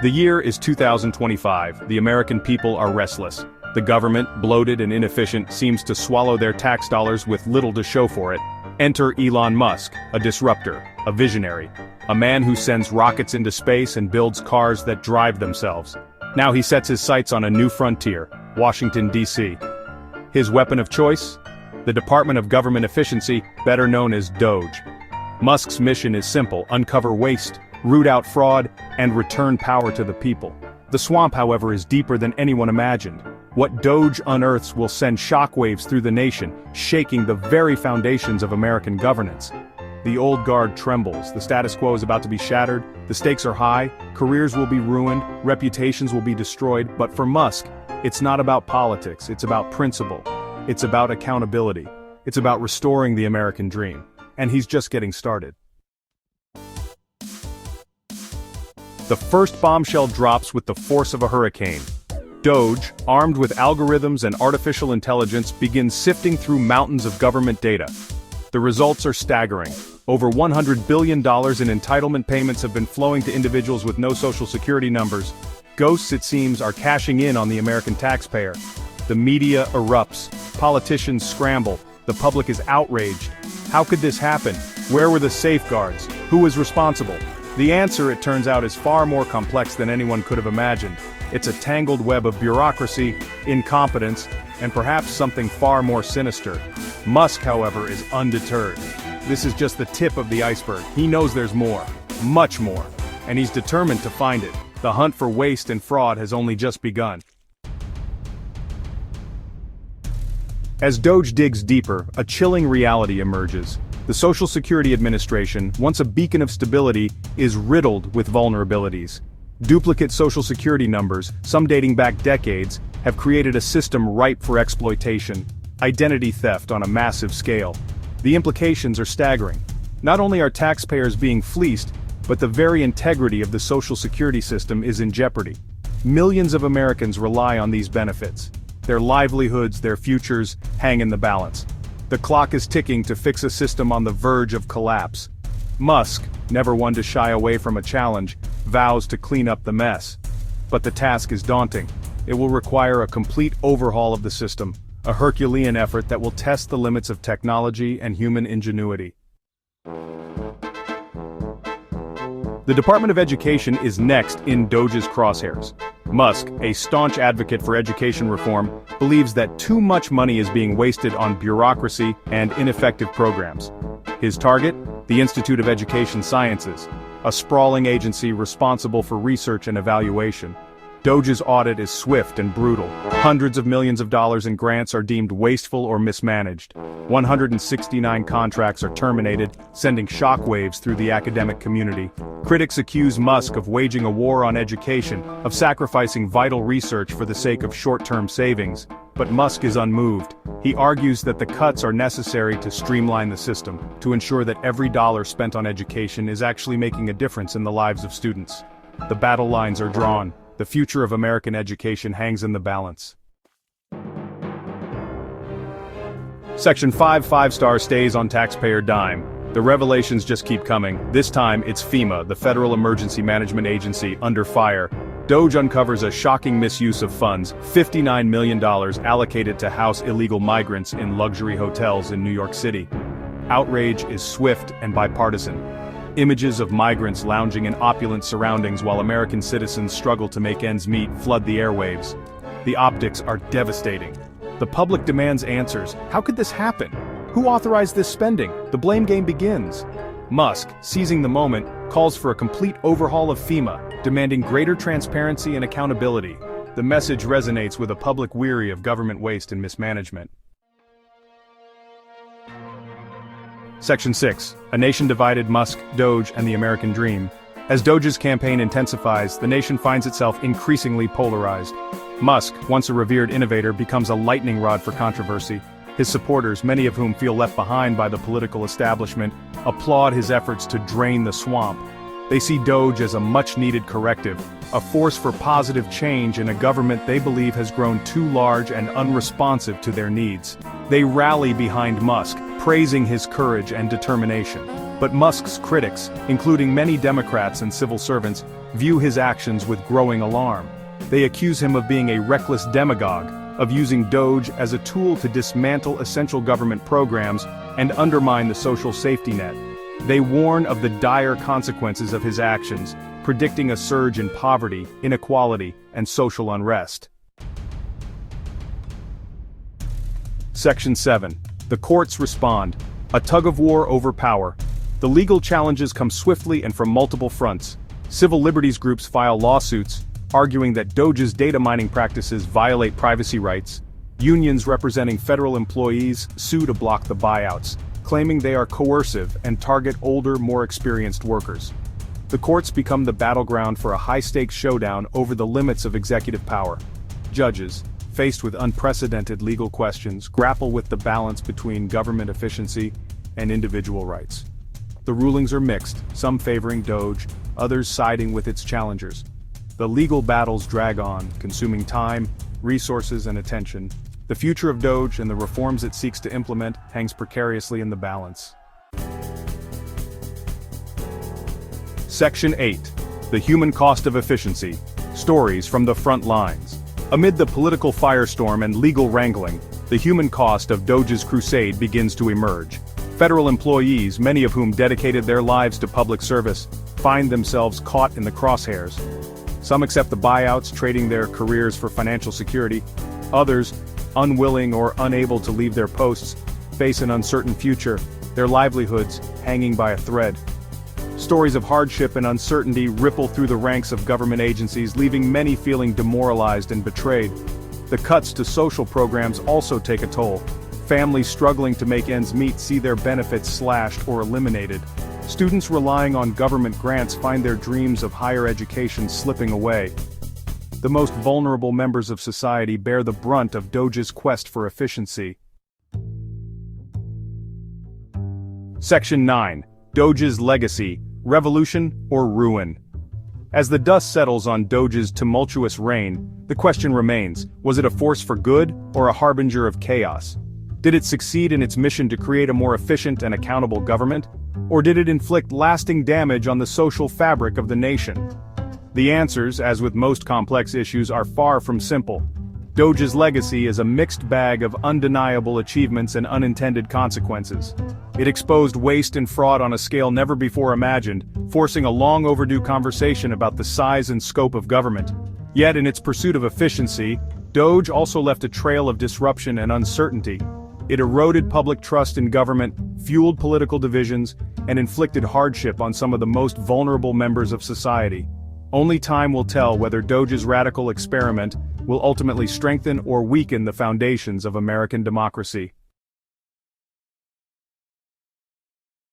The year is 2025. The American people are restless. The government, bloated and inefficient, seems to swallow their tax dollars with little to show for it. Enter Elon Musk, a disruptor, a visionary, a man who sends rockets into space and builds cars that drive themselves. Now he sets his sights on a new frontier, Washington, D.C. His weapon of choice? The Department of Government Efficiency, better known as DOGE. Musk's mission is simple: uncover waste, root out fraud, and return power to the people. The swamp, however, is deeper than anyone imagined. What DOGE unearths will send shockwaves through the nation, shaking the very foundations of American governance. The old guard trembles, the status quo is about to be shattered, the stakes are high, careers will be ruined, reputations will be destroyed, but for Musk, it's not about politics, it's about principle. It's about accountability. It's about restoring the American dream. And he's just getting started. The first bombshell drops with the force of a hurricane. DOGE, armed with algorithms and artificial intelligence, begins sifting through mountains of government data. The results are staggering. Over $100 billion in entitlement payments have been flowing to individuals with no social security numbers. Ghosts, it seems, are cashing in on the American taxpayer. The media erupts. Politicians scramble. The public is outraged. How could this happen? Where were the safeguards? Who was responsible? The answer, it turns out, is far more complex than anyone could have imagined. It's a tangled web of bureaucracy, incompetence, and perhaps something far more sinister. Musk, however, is undeterred. This is just the tip of the iceberg. He knows there's more, much more, and he's determined to find it. The hunt for waste and fraud has only just begun. As DOGE digs deeper, a chilling reality emerges. The Social Security Administration, once a beacon of stability, is riddled with vulnerabilities. Duplicate Social Security numbers, some dating back decades, have created a system ripe for exploitation. Identity theft on a massive scale. The implications are staggering. Not only are taxpayers being fleeced, but the very integrity of the Social Security system is in jeopardy. Millions of Americans rely on these benefits. Their livelihoods, their futures, hang in the balance. The clock is ticking to fix a system on the verge of collapse. Musk, never one to shy away from a challenge, vows to clean up the mess. But the task is daunting. It will require a complete overhaul of the system, a Herculean effort that will test the limits of technology and human ingenuity. The Department of Education is next in DOGE's crosshairs. Musk, a staunch advocate for education reform, believes that too much money is being wasted on bureaucracy and ineffective programs. His target? The Institute of Education Sciences, a sprawling agency responsible for research and evaluation. DOGE's audit is swift and brutal. Hundreds of millions of dollars in grants are deemed wasteful or mismanaged. 169 contracts are terminated, sending shockwaves through the academic community. Critics accuse Musk of waging a war on education, of sacrificing vital research for the sake of short-term savings. But Musk is unmoved. He argues that the cuts are necessary to streamline the system, to ensure that every dollar spent on education is actually making a difference in the lives of students. The battle lines are drawn. The future of American education hangs in the balance. Section 5 5-star stays on taxpayer dime. The revelations just keep coming. This time, it's FEMA, the Federal Emergency Management Agency, under fire. DOGE uncovers a shocking misuse of funds, $59 million allocated to house illegal migrants in luxury hotels in New York City. Outrage is swift and bipartisan. Images of migrants lounging in opulent surroundings while American citizens struggle to make ends meet flood the airwaves. The optics are devastating. The public demands answers. How could this happen? Who authorized this spending? The blame game begins. Musk, seizing the moment, calls for a complete overhaul of FEMA, demanding greater transparency and accountability. The message resonates with a public weary of government waste and mismanagement. Section 6. A nation divided, Musk, DOGE, and the American dream. As DOGE's campaign intensifies, the nation finds itself increasingly polarized. Musk, once a revered innovator, becomes a lightning rod for controversy. His supporters, many of whom feel left behind by the political establishment, applaud his efforts to drain the swamp. They see DOGE as a much-needed corrective, a force for positive change in a government they believe has grown too large and unresponsive to their needs. They rally behind Musk, praising his courage and determination. But Musk's critics, including many Democrats and civil servants, view his actions with growing alarm. They accuse him of being a reckless demagogue, of using DOGE as a tool to dismantle essential government programs and undermine the social safety net. They warn of the dire consequences of his actions, predicting a surge in poverty, inequality, and social unrest. Section 7. The courts respond. A tug-of-war over power. The legal challenges come swiftly and from multiple fronts. Civil liberties groups file lawsuits, arguing that DOGE's data mining practices violate privacy rights. Unions representing federal employees sue to block the buyouts, claiming they are coercive and target older, more experienced workers. The courts become the battleground for a high-stakes showdown over the limits of executive power. Judges, faced with unprecedented legal questions, grapple with the balance between government efficiency and individual rights. The rulings are mixed, some favoring DOGE, others siding with its challengers. The legal battles drag on, consuming time, resources, and attention. The future of DOGE and the reforms it seeks to implement hangs precariously in the balance. Section 8. The human cost of efficiency. Stories from the front lines. Amid the political firestorm and legal wrangling, the human cost of DOGE's crusade begins to emerge. Federal employees, many of whom dedicated their lives to public service, find themselves caught in the crosshairs. Some accept the buyouts, trading their careers for financial security. Others, unwilling or unable to leave their posts, face an uncertain future, their livelihoods hanging by a thread. Stories of hardship and uncertainty ripple through the ranks of government agencies, leaving many feeling demoralized and betrayed. The cuts to social programs also take a toll. Families struggling to make ends meet see their benefits slashed or eliminated. Students relying on government grants find their dreams of higher education slipping away. The most vulnerable members of society bear the brunt of DOGE's quest for efficiency. Section 9. DOGE's legacy, revolution or ruin. As the dust settles on DOGE's tumultuous reign, the question remains, was it a force for good or a harbinger of chaos? Did it succeed in its mission to create a more efficient and accountable government? Or did it inflict lasting damage on the social fabric of the nation? The answers, as with most complex issues, are far from simple. DOGE's legacy is a mixed bag of undeniable achievements and unintended consequences. It exposed waste and fraud on a scale never before imagined, forcing a long overdue conversation about the size and scope of government. Yet in its pursuit of efficiency, DOGE also left a trail of disruption and uncertainty. It eroded public trust in government, fueled political divisions, and inflicted hardship on some of the most vulnerable members of society. Only time will tell whether DOGE's radical experiment will ultimately strengthen or weaken the foundations of American democracy.